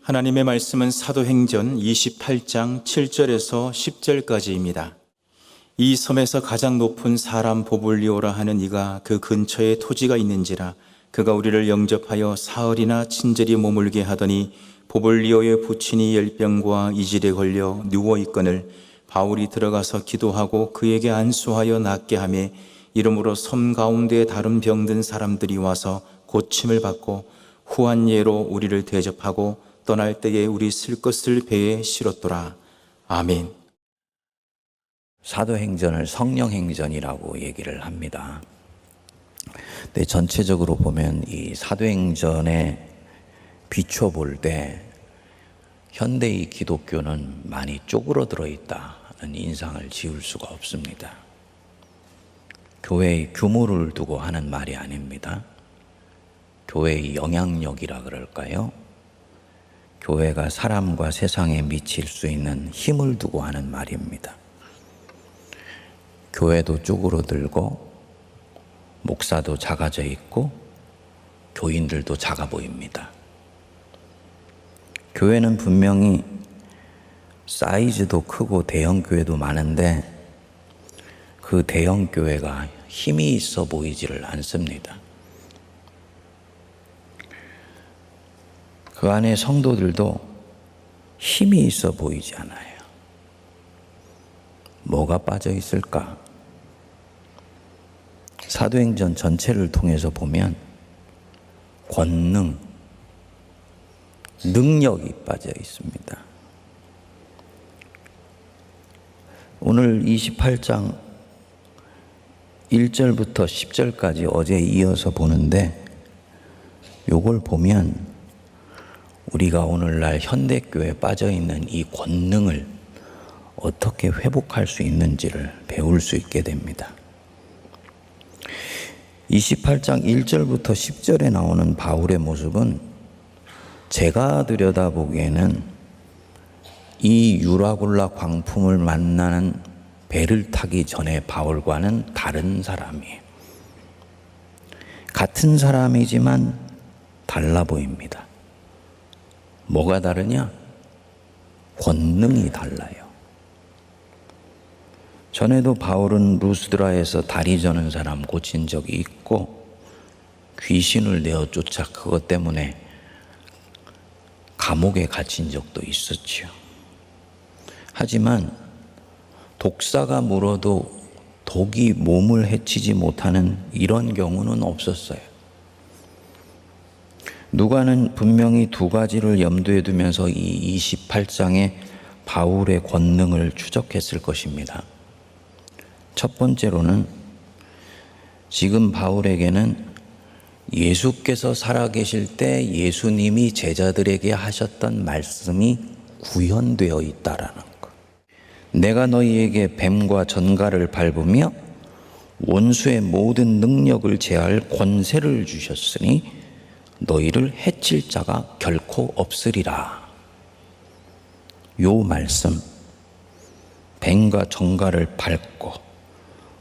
하나님의 말씀은 사도행전 28장 7절에서 10절까지입니다. 이 섬에서 가장 높은 사람 보불리오라 하는 이가 그 근처에 토지가 있는지라 그가 우리를 영접하여 사흘이나 친절히 머물게 하더니 보불리오의 부친이 열병과 이질에 걸려 누워있거늘 바울이 들어가서 기도하고 그에게 안수하여 낫게 하며 이러므로 섬 가운데 다른 병든 사람들이 와서 고침을 받고 후한 예로 우리를 대접하고 떠날 때에 우리 쓸 것을 배에 실었더라. 아멘. 사도행전을 성령행전이라고 얘기를 합니다. 근데 전체적으로 보면 이 사도행전에 비춰볼 때 현대의 기독교는 많이 쪼그러들어 있다는 인상을 지울 수가 없습니다. 교회의 규모를 두고 하는 말이 아닙니다. 교회의 영향력이라 그럴까요? 교회가 사람과 세상에 미칠 수 있는 힘을 두고 하는 말입니다. 교회도 쪼그러들고 목사도 작아져 있고 교인들도 작아 보입니다. 교회는 분명히 사이즈도 크고 대형 교회도 많은데 그 대형 교회가 힘이 있어 보이지를 않습니다. 그 안에 성도들도 힘이 있어 보이지 않아요. 뭐가 빠져 있을까? 사도행전 전체를 통해서 보면 권능, 능력이 빠져 있습니다. 오늘 28장 1절부터 10절까지 어제 이어서 보는데 요걸 보면 우리가 오늘날 현대교회에 빠져있는 이 권능을 어떻게 회복할 수 있는지를 배울 수 있게 됩니다. 28장 1절부터 10절에 나오는 바울의 모습은 제가 들여다보기에는 이 유라굴라 광풍을 만나는 배를 타기 전에 바울과는 다른 사람이에요. 같은 사람이지만 달라 보입니다. 뭐가 다르냐? 권능이 달라요. 전에도 바울은 루스드라에서 다리 저는 사람 고친 적이 있고 귀신을 내어 쫓아 그것 때문에 감옥에 갇힌 적도 있었지요. 하지만 독사가 물어도 독이 몸을 해치지 못하는 이런 경우는 없었어요. 누가는 분명히 두 가지를 염두에 두면서 이 28장에 바울의 권능을 추적했을 것입니다. 첫 번째로는 지금 바울에게는 예수께서 살아계실 때 예수님이 제자들에게 하셨던 말씀이 구현되어 있다라는 것. 내가 너희에게 뱀과 전갈을 밟으며 원수의 모든 능력을 제할 권세를 주셨으니 너희를 해칠 자가 결코 없으리라. 요 말씀, 뱀과 전갈을 밟고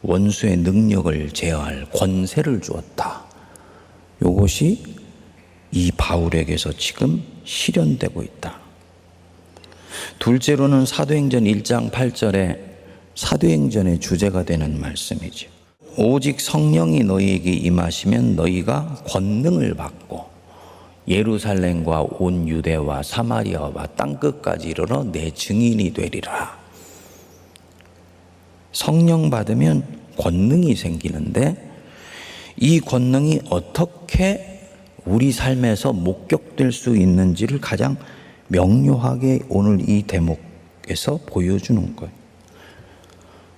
원수의 능력을 제어할 권세를 주었다. 요것이 이 바울에게서 지금 실현되고 있다. 둘째로는 사도행전 1장 8절에 사도행전의 주제가 되는 말씀이죠. 오직 성령이 너희에게 임하시면 너희가 권능을 받고 예루살렘과 온 유대와 사마리아와 땅끝까지 이르러 내 증인이 되리라. 성령 받으면 권능이 생기는데 이 권능이 어떻게 우리 삶에서 목격될 수 있는지를 가장 명료하게 오늘 이 대목에서 보여주는 거예요.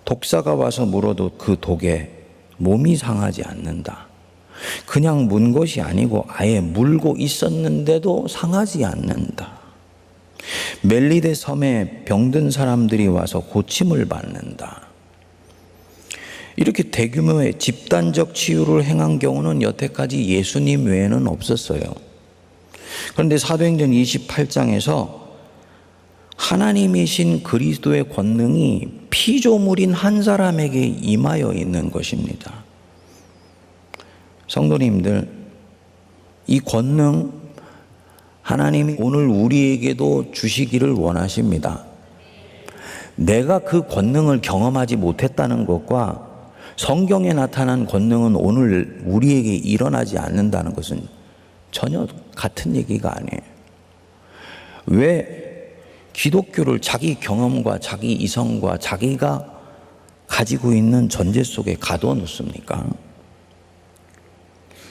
독사가 와서 물어도 그 독에 몸이 상하지 않는다. 그냥 문 것이 아니고 아예 물고 있었는데도 상하지 않는다. 멜리데 섬에 병든 사람들이 와서 고침을 받는다. 이렇게 대규모의 집단적 치유를 행한 경우는 여태까지 예수님 외에는 없었어요. 그런데 사도행전 28장에서 하나님이신 그리스도의 권능이 피조물인 한 사람에게 임하여 있는 것입니다. 성도님들, 이 권능 하나님이 오늘 우리에게도 주시기를 원하십니다. 내가 그 권능을 경험하지 못했다는 것과 성경에 나타난 권능은 오늘 우리에게 일어나지 않는다는 것은 전혀 같은 얘기가 아니에요. 왜 기독교를 자기 경험과 자기 이성과 자기가 가지고 있는 전제 속에 가둬 놓습니까?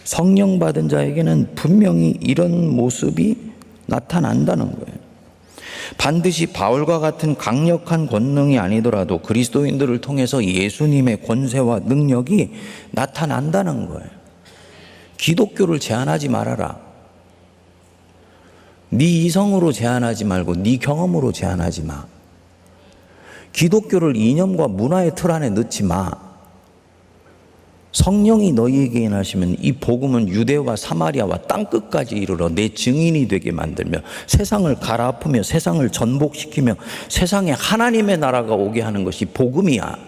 성령 받은 자에게는 분명히 이런 모습이 나타난다는 거예요. 반드시 바울과 같은 강력한 권능이 아니더라도 그리스도인들을 통해서 예수님의 권세와 능력이 나타난다는 거예요. 기독교를 제한하지 말아라. 네 이성으로 제한하지 말고 네 경험으로 제한하지 마. 기독교를 이념과 문화의 틀 안에 넣지 마. 성령이 너희에게 임하시면 이 복음은 유대와 사마리아와 땅끝까지 이르러 내 증인이 되게 만들며 세상을 갈아엎으며 세상을 전복시키며 세상에 하나님의 나라가 오게 하는 것이 복음이야.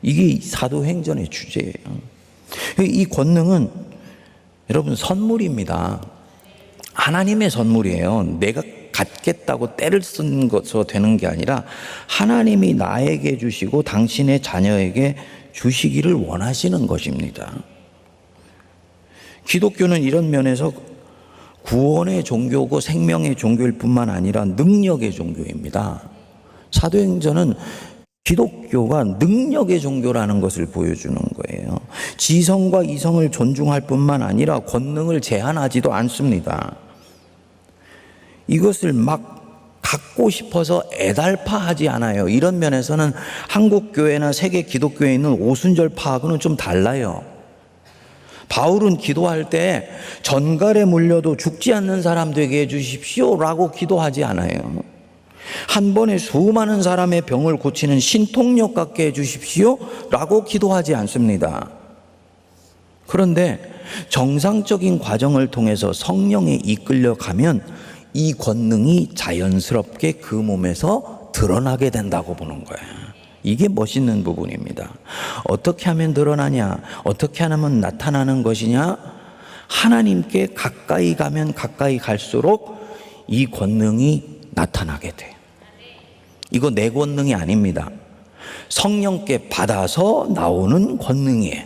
이게 사도행전의 주제예요. 이 권능은 여러분 선물입니다. 하나님의 선물이에요. 내가 갖겠다고 때를 쓴 것으로 되는 게 아니라 하나님이 나에게 주시고 당신의 자녀에게 주시기를 원하시는 것입니다. 기독교는 이런 면에서 구원의 종교고 생명의 종교일 뿐만 아니라 능력의 종교입니다. 사도행전은 기독교가 능력의 종교라는 것을 보여주는 거예요. 지성과 이성을 존중할 뿐만 아니라 권능을 제한하지도 않습니다. 이것을 막 갖고 싶어서 애달파하지 않아요. 이런 면에서는 한국 교회나 세계 기독교에 있는 오순절파하고는 좀 달라요. 바울은 기도할 때 전갈에 물려도 죽지 않는 사람 되게 해주십시오 라고 기도하지 않아요. 한 번에 수많은 사람의 병을 고치는 신통력 갖게 해주십시오 라고 기도하지 않습니다. 그런데 정상적인 과정을 통해서 성령에 이끌려 가면 이 권능이 자연스럽게 그 몸에서 드러나게 된다고 보는 거예요. 이게 멋있는 부분입니다. 어떻게 하면 드러나냐? 어떻게 하면 나타나는 것이냐? 하나님께 가까이 가면 가까이 갈수록 이 권능이 나타나게 돼요. 이거 내 권능이 아닙니다. 성령께 받아서 나오는 권능이에요.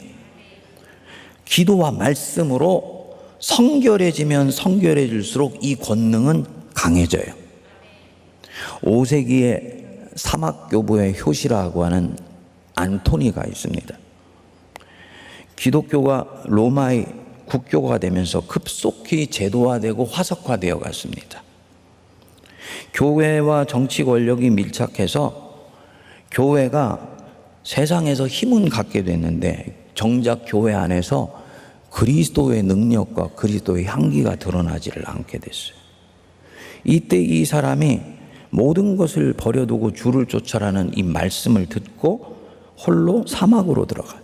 기도와 말씀으로 성결해지면 성결해질수록 이 권능은 강해져요. 5세기에 사막교부의 효시라고 하는 안토니가 있습니다. 기독교가 로마의 국교가 되면서 급속히 제도화되고 화석화되어 갔습니다. 교회와 정치 권력이 밀착해서 교회가 세상에서 힘은 갖게 됐는데 정작 교회 안에서 그리스도의 능력과 그리스도의 향기가 드러나지를 않게 됐어요. 이때 이 사람이 모든 것을 버려두고 주를 쫓아라는 이 말씀을 듣고 홀로 사막으로 들어가요.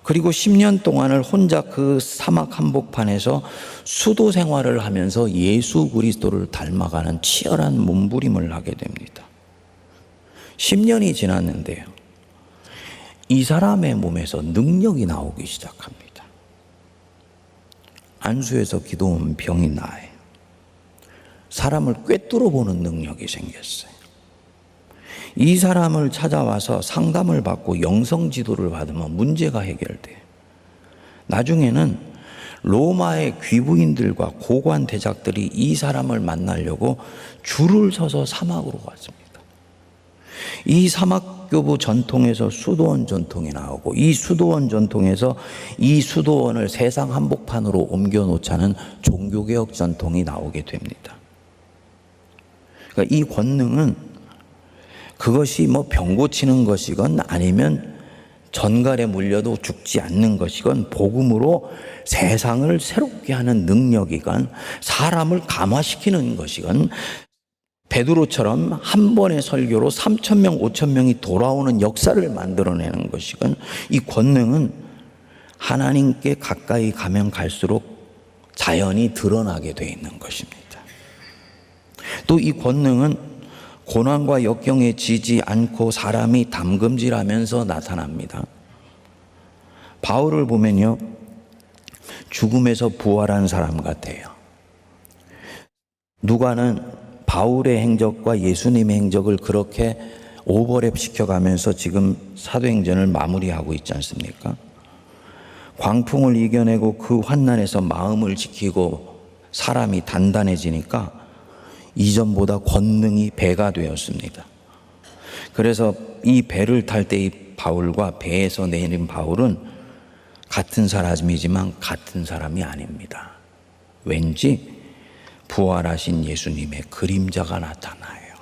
그리고 10년 동안을 혼자 그 사막 한복판에서 수도 생활을 하면서 예수 그리스도를 닮아가는 치열한 몸부림을 하게 됩니다. 10년이 지났는데요. 이 사람의 몸에서 능력이 나오기 시작합니다. 안수에서 기도하면 병이 나아요. 사람을 꿰뚫어 보는 능력이 생겼어요. 이 사람을 찾아와서 상담을 받고 영성 지도를 받으면 문제가 해결돼요. 나중에는 로마의 귀부인들과 고관 대작들이 이 사람을 만나려고 줄을 서서 사막으로 갔습니다. 이 사막교부 전통에서 수도원 전통이 나오고 이 수도원 전통에서 이 수도원을 세상 한복판으로 옮겨놓자는 종교개혁 전통이 나오게 됩니다. 그러니까 이 권능은 그것이 뭐 병 고치는 것이건 아니면 전갈에 물려도 죽지 않는 것이건 복음으로 세상을 새롭게 하는 능력이건 사람을 감화시키는 것이건 베드로처럼 한 번의 설교로 3,000명, 5,000명이 돌아오는 역사를 만들어내는 것이건 이 권능은 하나님께 가까이 가면 갈수록 자연히 드러나게 되어 있는 것입니다. 또 이 권능은 고난과 역경에 지지 않고 사람이 담금질하면서 나타납니다. 바울을 보면요, 죽음에서 부활한 사람 같아요. 누가는 바울의 행적과 예수님의 행적을 그렇게 오버랩 시켜가면서 지금 사도행전을 마무리하고 있지 않습니까? 광풍을 이겨내고 그 환난에서 마음을 지키고 사람이 단단해지니까 이전보다 권능이 배가 되었습니다. 그래서 이 배를 탈 때 이 바울과 배에서 내린 바울은 같은 사람이지만 같은 사람이 아닙니다. 왠지 부활하신 예수님의 그림자가 나타나요.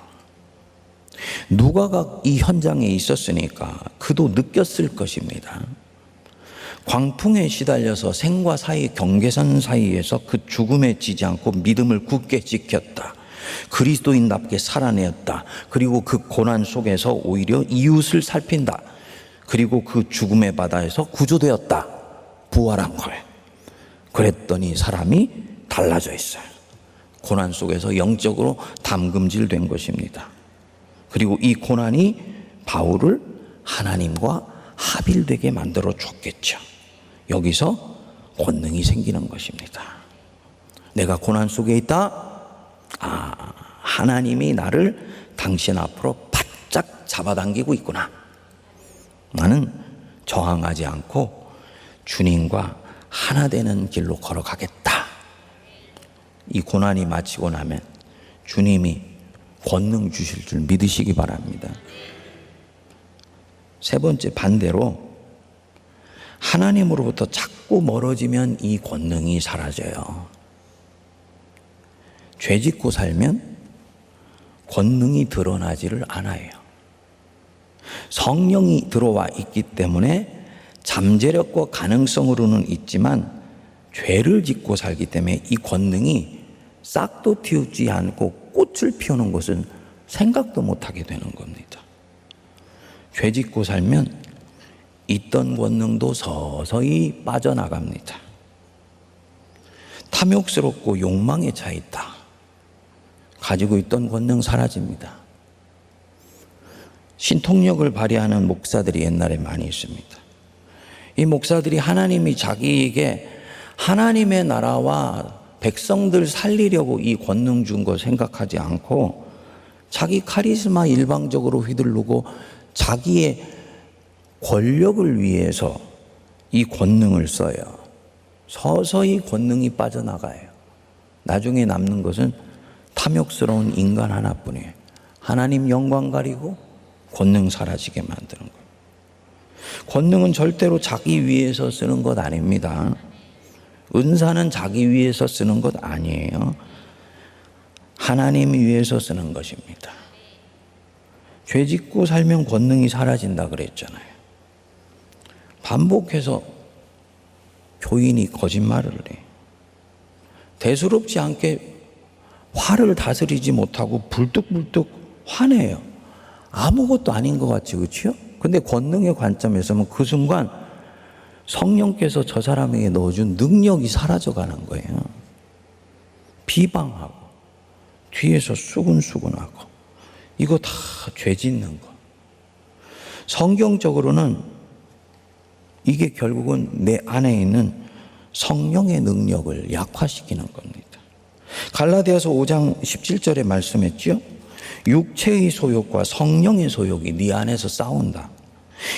누가가 이 현장에 있었으니까 그도 느꼈을 것입니다. 광풍에 시달려서 생과 사이 경계선 사이에서 그 죽음에 지지 않고 믿음을 굳게 지켰다. 그리스도인답게 살아내었다. 그리고 그 고난 속에서 오히려 이웃을 살핀다. 그리고 그 죽음의 바다에서 구조되었다. 부활한 거예요. 그랬더니 사람이 달라져 있어요. 고난 속에서 영적으로 담금질된 것입니다. 그리고 이 고난이 바울을 하나님과 합일되게 만들어 줬겠죠. 여기서 권능이 생기는 것입니다. 내가 고난 속에 있다? 하나님이 나를 당신 앞으로 바짝 잡아당기고 있구나. 나는 저항하지 않고 주님과 하나 되는 길로 걸어가겠다. 이 고난이 마치고 나면 주님이 권능 주실 줄 믿으시기 바랍니다. 세 번째, 반대로 하나님으로부터 자꾸 멀어지면 이 권능이 사라져요. 죄 짓고 살면 권능이 드러나지를 않아요. 성령이 들어와 있기 때문에 잠재력과 가능성으로는 있지만 죄를 짓고 살기 때문에 이 권능이 싹도 틔우지 않고 꽃을 피우는 것은 생각도 못하게 되는 겁니다. 죄 짓고 살면 있던 권능도 서서히 빠져나갑니다. 탐욕스럽고 욕망에 차 있다. 가지고 있던 권능 사라집니다. 신통력을 발휘하는 목사들이 옛날에 많이 있습니다. 이 목사들이 하나님이 자기에게 하나님의 나라와 백성들 살리려고 이 권능 준 거 생각하지 않고 자기 카리스마 일방적으로 휘두르고 자기의 권력을 위해서 이 권능을 써요. 서서히 권능이 빠져나가요. 나중에 남는 것은 탐욕스러운 인간 하나뿐이에요. 하나님 영광 가리고 권능 사라지게 만드는 거예요. 권능은 절대로 자기 위해서 쓰는 것 아닙니다. 은사는 자기 위해서 쓰는 것 아니에요. 하나님 위해서 쓰는 것입니다. 죄 짓고 살면 권능이 사라진다 그랬잖아요. 반복해서 교인이 거짓말을 해. 대수롭지 않게 화를 다스리지 못하고 불뚝불뚝 화내요. 아무것도 아닌 것 같지, 그렇죠? 근데 권능의 관점에서는 그 순간 성령께서 저 사람에게 넣어준 능력이 사라져가는 거예요. 비방하고 뒤에서 수근수근하고 이거 다 죄 짓는 거. 성경적으로는 이게 결국은 내 안에 있는 성령의 능력을 약화시키는 겁니다. 갈라디아서 5장 17절에 말씀했죠. 육체의 소욕과 성령의 소욕이 네 안에서 싸운다.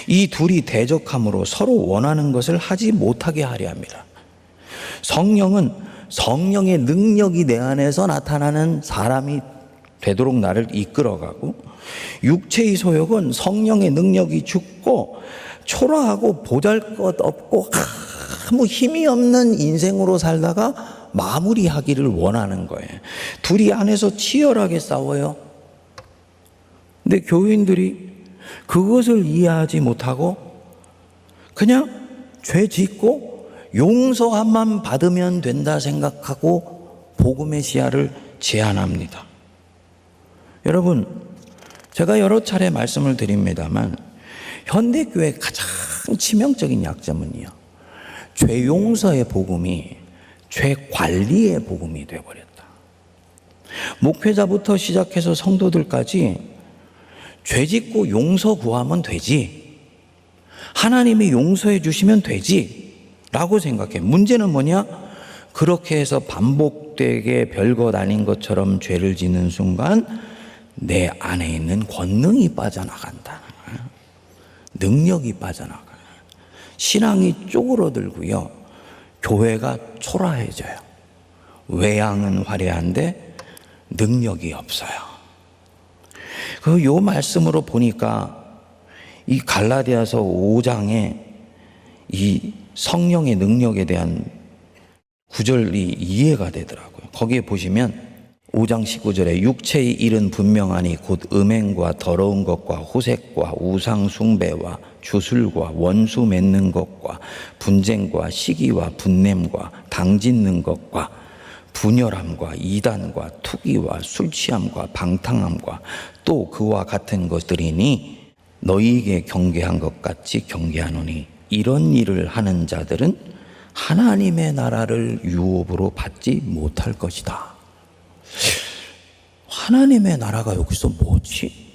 이 둘이 대적함으로 서로 원하는 것을 하지 못하게 하려 합니다. 성령은 성령의 능력이 내 안에서 나타나는 사람이 되도록 나를 이끌어가고, 육체의 소욕은 성령의 능력이 죽고 초라하고 보잘것없고 아무 힘이 없는 인생으로 살다가 마무리하기를 원하는 거예요. 둘이 안에서 치열하게 싸워요. 근데 교인들이 그것을 이해하지 못하고 그냥 죄 짓고 용서함만 받으면 된다 생각하고 복음의 시야를 제한합니다. 여러분, 제가 여러 차례 말씀을 드립니다만 현대교회의 가장 치명적인 약점은요, 죄 용서의 복음이 죄 관리의 복음이 되어버렸다. 목회자부터 시작해서 성도들까지 죄 짓고 용서 구하면 되지, 하나님이 용서해 주시면 되지 라고 생각해. 문제는 뭐냐? 그렇게 해서 반복되게 별것 아닌 것처럼 죄를 짓는 순간 내 안에 있는 권능이 빠져나간다. 능력이 빠져나가요. 신앙이 쪼그러들고요. 교회가 초라해져요. 외양은 화려한데 능력이 없어요. 요 말씀으로 보니까 이 갈라디아서 5장에 이 성령의 능력에 대한 구절이 이해가 되더라고요. 거기에 보시면 5장 19절에 육체의 일은 분명하니 곧 음행과 더러운 것과 호색과 우상 숭배와 주술과 원수 맺는 것과 분쟁과 시기와 분냄과 당짓는 것과 분열함과 이단과 투기와 술 취함과 방탕함과 또 그와 같은 것들이니 너희에게 경계한 것 같이 경계하노니 이런 일을 하는 자들은 하나님의 나라를 유업으로 받지 못할 것이다. 하나님의 나라가 여기서 뭐지?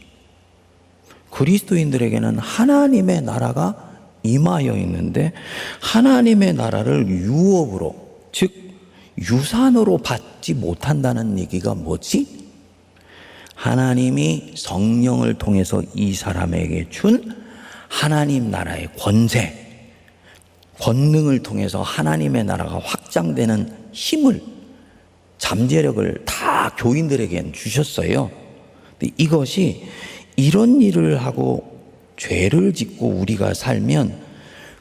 그리스도인들에게는 하나님의 나라가 임하여 있는데 하나님의 나라를 유업으로, 즉 유산으로 받지 못한다는 얘기가 뭐지? 하나님이 성령을 통해서 이 사람에게 준 하나님 나라의 권세, 권능을 통해서 하나님의 나라가 확장되는 힘을, 잠재력을 다 교인들에게 주셨어요. 근데 이것이 이런 일을 하고 죄를 짓고 우리가 살면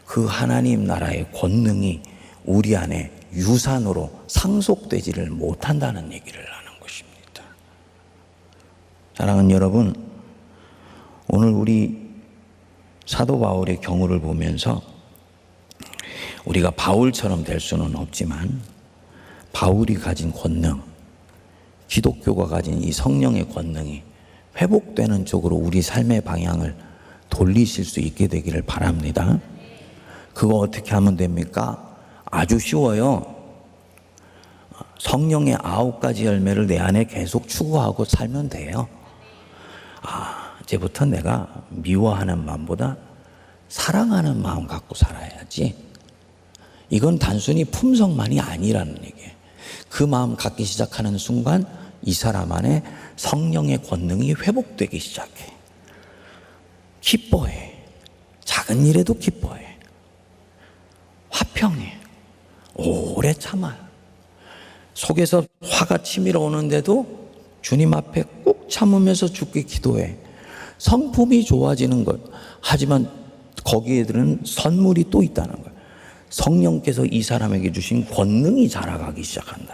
그 하나님 나라의 권능이 우리 안에 유산으로 상속되지를 못한다는 얘기를 하는 것입니다. 사랑하는 여러분, 오늘 우리 사도 바울의 경우를 보면서 우리가 바울처럼 될 수는 없지만 바울이 가진 권능, 기독교가 가진 이 성령의 권능이 회복되는 쪽으로 우리 삶의 방향을 돌리실 수 있게 되기를 바랍니다. 그거 어떻게 하면 됩니까? 아주 쉬워요. 성령의 9가지 열매를 내 안에 계속 추구하고 살면 돼요. 이제부터 내가 미워하는 마음보다 사랑하는 마음 갖고 살아야지. 이건 단순히 품성만이 아니라는 얘기예요. 그 마음 갖기 시작하는 순간 이 사람 안에 성령의 권능이 회복되기 시작해. 기뻐해. 작은 일에도 기뻐해. 화평해. 오래 참아요. 속에서 화가 치밀어 오는데도 주님 앞에 꾹 참으면서 주께 기도해. 성품이 좋아지는 것. 하지만 거기에 들은 선물이 또 있다는 거예요. 성령께서 이 사람에게 주신 권능이 자라가기 시작한다.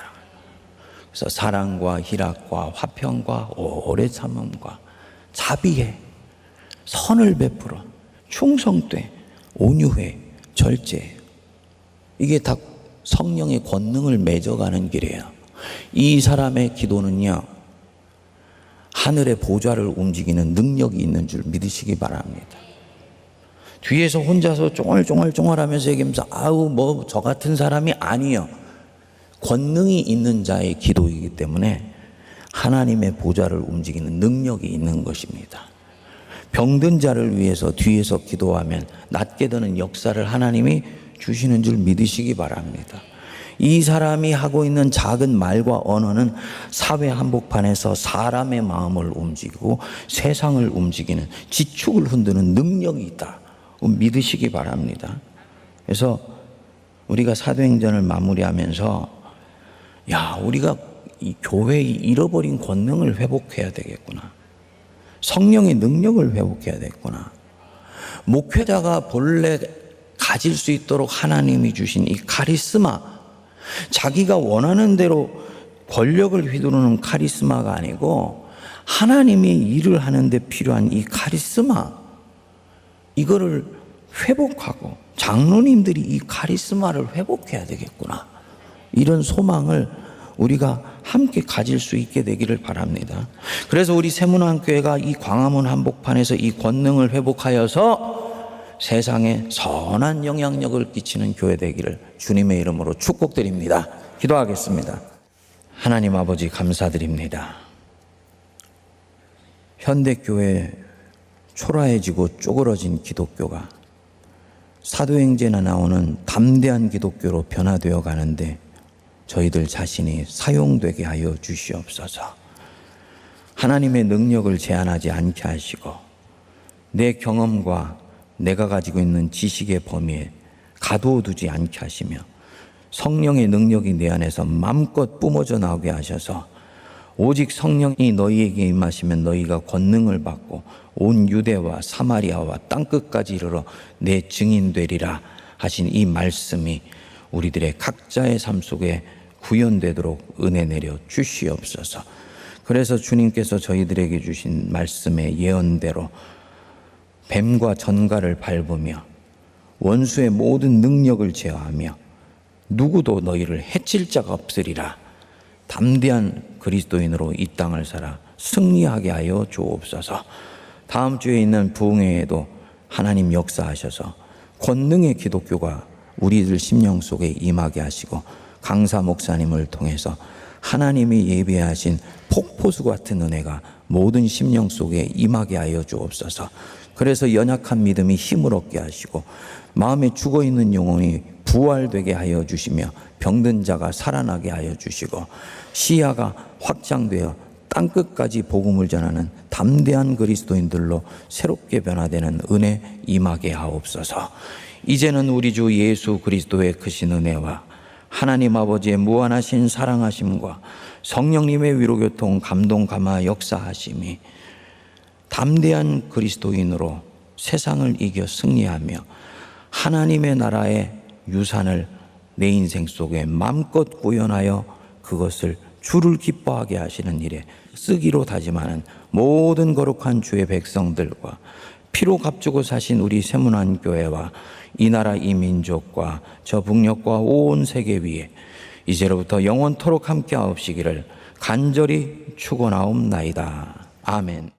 그래서 사랑과 희락과 화평과 오래 참음과 자비해, 선을 베풀어, 충성돼, 온유해, 절제해. 이게 다 성령의 권능을 맺어가는 길이에요. 이 사람의 기도는요, 하늘의 보좌를 움직이는 능력이 있는 줄 믿으시기 바랍니다. 뒤에서 혼자서 쫑알쫑알 하면서 얘기하면서 뭐 저 같은 사람이 아니요. 권능이 있는 자의 기도이기 때문에 하나님의 보좌를 움직이는 능력이 있는 것입니다. 병든 자를 위해서 뒤에서 기도하면 낫게 되는 역사를 하나님이 주시는 줄 믿으시기 바랍니다. 이 사람이 하고 있는 작은 말과 언어는 사회 한복판에서 사람의 마음을 움직이고 세상을 움직이는, 지축을 흔드는 능력이 있다. 믿으시기 바랍니다. 그래서 우리가 사도행전을 마무리하면서 우리가 이 교회의 잃어버린 권능을 회복해야 되겠구나. 성령의 능력을 회복해야 되겠구나. 목회자가 본래 가질 수 있도록 하나님이 주신 이 카리스마, 자기가 원하는 대로 권력을 휘두르는 카리스마가 아니고 하나님이 일을 하는데 필요한 이 카리스마, 이거를 회복하고 장로님들이 이 카리스마를 회복해야 되겠구나. 이런 소망을 우리가 함께 가질 수 있게 되기를 바랍니다. 그래서 우리 세문안교회가 이 광화문 한복판에서 이 권능을 회복하여서 세상에 선한 영향력을 끼치는 교회 되기를 주님의 이름으로 축복드립니다. 기도하겠습니다. 하나님 아버지 감사드립니다. 현대교회 초라해지고 쪼그러진 기독교가 사도행전에 나오는 담대한 기독교로 변화되어 가는데 저희들 자신이 사용되게 하여 주시옵소서. 하나님의 능력을 제한하지 않게 하시고 내 경험과 내가 가지고 있는 지식의 범위에 가둬두지 않게 하시며 성령의 능력이 내 안에서 마음껏 뿜어져 나오게 하셔서 오직 성령이 너희에게 임하시면 너희가 권능을 받고 온 유대와 사마리아와 땅끝까지 이르러 내 증인 되리라 하신 이 말씀이 우리들의 각자의 삶 속에 구현되도록 은혜 내려 주시옵소서. 그래서 주님께서 저희들에게 주신 말씀의 예언대로 뱀과 전갈을 밟으며 원수의 모든 능력을 제어하며 누구도 너희를 해칠 자가 없으리라. 담대한 그리스도인으로 이 땅을 살아 승리하게 하여 주옵소서. 다음 주에 있는 부흥회에도 하나님 역사하셔서 권능의 기독교가 우리들 심령 속에 임하게 하시고 강사 목사님을 통해서 하나님이 예비하신 폭포수 같은 은혜가 모든 심령 속에 임하게 하여 주옵소서. 그래서 연약한 믿음이 힘을 얻게 하시고 마음에 죽어있는 영혼이 부활되게 하여 주시며 병든 자가 살아나게 하여 주시고 시야가 확장되어 땅끝까지 복음을 전하는 담대한 그리스도인들로 새롭게 변화되는 은혜 임하게 하옵소서. 이제는 우리 주 예수 그리스도의 크신 은혜와 하나님 아버지의 무한하신 사랑하심과 성령님의 위로교통 감동 감화 역사하심이 담대한 그리스도인으로 세상을 이겨 승리하며 하나님의 나라의 유산을 내 인생 속에 마음껏 구현하여 그것을 주를 기뻐하게 하시는 일에 쓰기로 다짐하는 모든 거룩한 주의 백성들과 피로 값주고 사신 우리 세문안 교회와 이 나라 이 민족과 저 북녘과 온 세계 위에 이제로부터 영원토록 함께 하옵시기를 간절히 축원하옵나이다. 아멘.